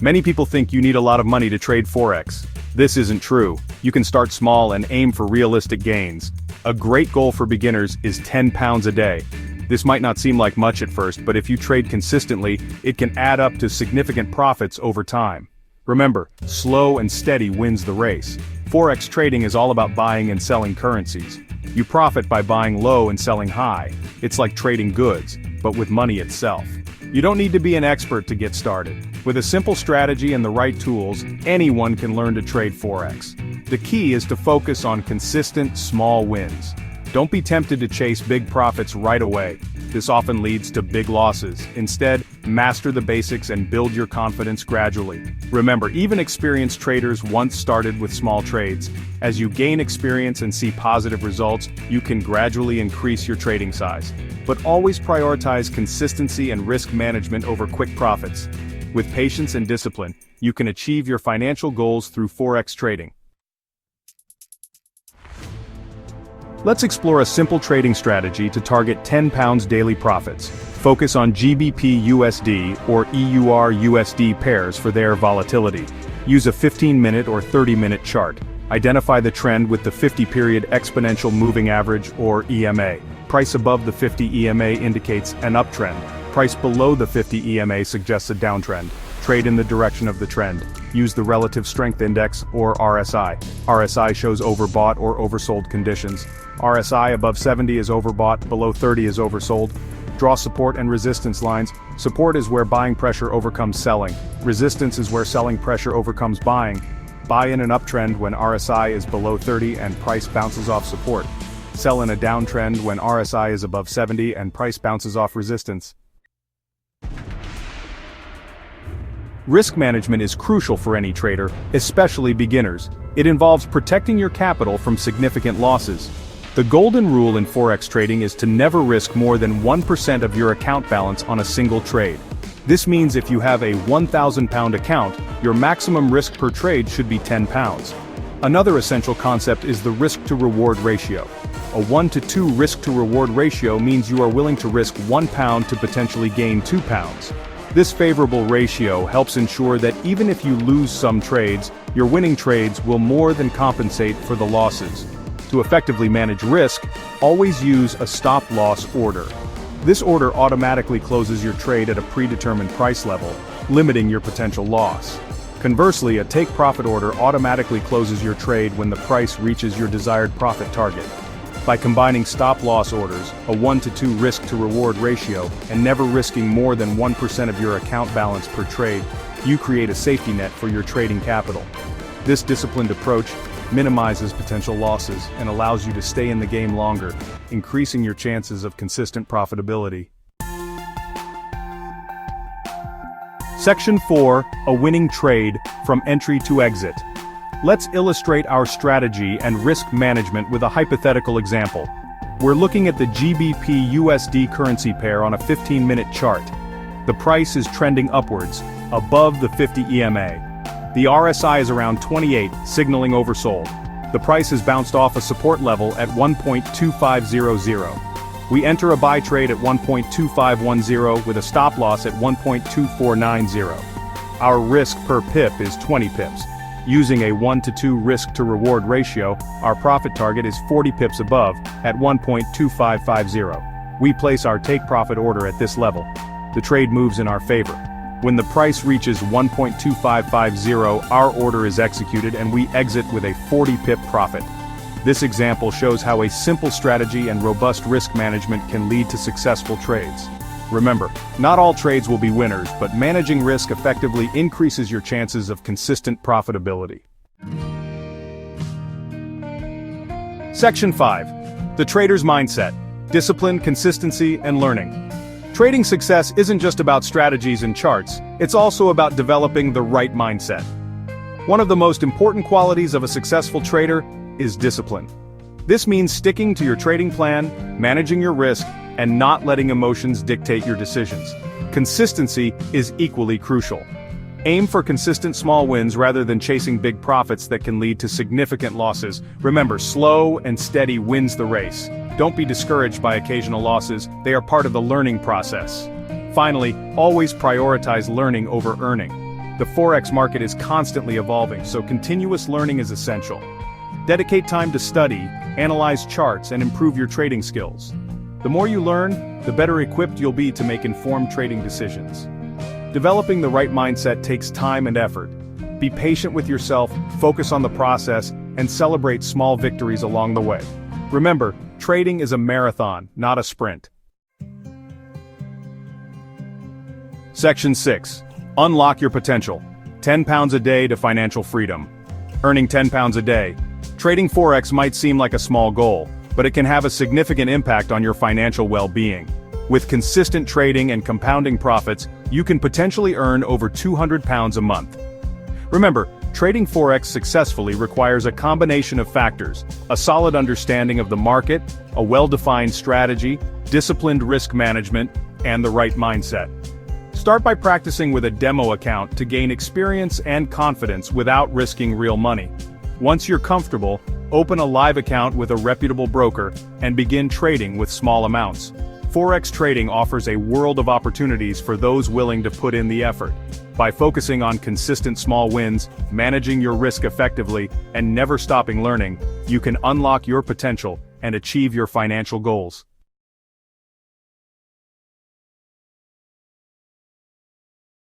Many people think you need a lot of money to trade Forex. This isn't true. You can start small and aim for realistic gains. A great goal for beginners is £10 a day. This might not seem like much at first, but if you trade consistently, it can add up to significant profits over time. Remember, slow and steady wins the race. Forex trading is all about buying and selling currencies. You profit by buying low and selling high. It's like trading goods, but with money itself. You don't need to be an expert to get started. With a simple strategy and the right tools, anyone can learn to trade Forex. The key is to focus on consistent, small wins. Don't be tempted to chase big profits right away. This often leads to big losses. Instead, master the basics and build your confidence gradually. Remember, even experienced traders once started with small trades. As you gain experience and see positive results, you can gradually increase your trading size. But always prioritize consistency and risk management over quick profits. With patience and discipline, you can achieve your financial goals through Forex trading. Let's explore a simple trading strategy to target £10 daily profits. Focus on GBP USD or EUR USD pairs for their volatility. Use a 15-minute or 30-minute chart. Identify the trend with the 50-period exponential moving average or EMA. Price above the 50 EMA indicates an uptrend. Price below the 50 EMA suggests a downtrend. Trade in the direction of the trend. Use the Relative Strength Index or RSI. RSI shows overbought or oversold conditions. RSI above 70 is overbought, below 30 is oversold. Draw support and resistance lines. Support is where buying pressure overcomes selling. Resistance is where selling pressure overcomes buying. Buy in an uptrend when RSI is below 30 and price bounces off support. Sell in a downtrend when RSI is above 70 and price bounces off resistance. Risk management is crucial for any trader, especially beginners. It involves protecting your capital from significant losses. The golden rule in Forex trading is to never risk more than 1% of your account balance on a single trade. This means if you have a £1,000 account, your maximum risk per trade should be £10. Another essential concept is the risk-to-reward ratio. A 1-to-2 risk-to-reward ratio means you are willing to risk £1 to potentially gain £2. This favorable ratio helps ensure that even if you lose some trades, your winning trades will more than compensate for the losses. To effectively manage risk, always use a stop-loss order. This order automatically closes your trade at a predetermined price level, limiting your potential loss. Conversely, a take-profit order automatically closes your trade when the price reaches your desired profit target. By combining stop-loss orders, a 1-to-2 risk-to-reward ratio, and never risking more than 1% of your account balance per trade, you create a safety net for your trading capital. This disciplined approach minimizes potential losses and allows you to stay in the game longer, increasing your chances of consistent profitability. Section 4, a winning trade from entry to exit. Let's illustrate our strategy and risk management with a hypothetical example. We're looking at the GBP USD currency pair on a 15-minute chart. The price is trending upwards, above the 50 EMA. The RSI is around 28, signaling oversold. The price has bounced off a support level at 1.2500. We enter a buy trade at 1.2510 with a stop loss at 1.2490. Our risk per pip is 20 pips. Using a 1-to-2 risk-to-reward ratio, our profit target is 40 pips above, at 1.2550. We place our take-profit order at this level. The trade moves in our favor. When the price reaches 1.2550, our order is executed and we exit with a 40-pip profit. This example shows how a simple strategy and robust risk management can lead to successful trades. Remember, not all trades will be winners, but managing risk effectively increases your chances of consistent profitability. Section 5. The trader's mindset. Discipline, consistency, and learning. Trading success isn't just about strategies and charts, it's also about developing the right mindset. One of the most important qualities of a successful trader is discipline. This means sticking to your trading plan, managing your risk, and not letting emotions dictate your decisions. Consistency is equally crucial. Aim for consistent small wins rather than chasing big profits that can lead to significant losses. Remember, slow and steady wins the race. Don't be discouraged by occasional losses, they are part of the learning process. Finally, always prioritize learning over earning. The Forex market is constantly evolving, so continuous learning is essential. Dedicate time to study, analyze charts, and improve your trading skills. The more you learn, the better equipped you'll be to make informed trading decisions. Developing the right mindset takes time and effort. Be patient with yourself, focus on the process, and celebrate small victories along the way. Remember, trading is a marathon, not a sprint. Section 6. Unlock your potential. £10 a day to financial freedom. Earning £10 a day. Trading Forex might seem like a small goal, but it can have a significant impact on your financial well-being. With consistent trading and compounding profits, you can potentially earn over £200 a month. Remember, trading Forex successfully requires a combination of factors: a solid understanding of the market, a well-defined strategy, disciplined risk management, and the right mindset. Start by practicing with a demo account to gain experience and confidence without risking real money. Once you're comfortable, open a live account with a reputable broker and begin trading with small amounts. Forex trading offers a world of opportunities for those willing to put in the effort. By focusing on consistent small wins, managing your risk effectively, and never stopping learning, you can unlock your potential and achieve your financial goals.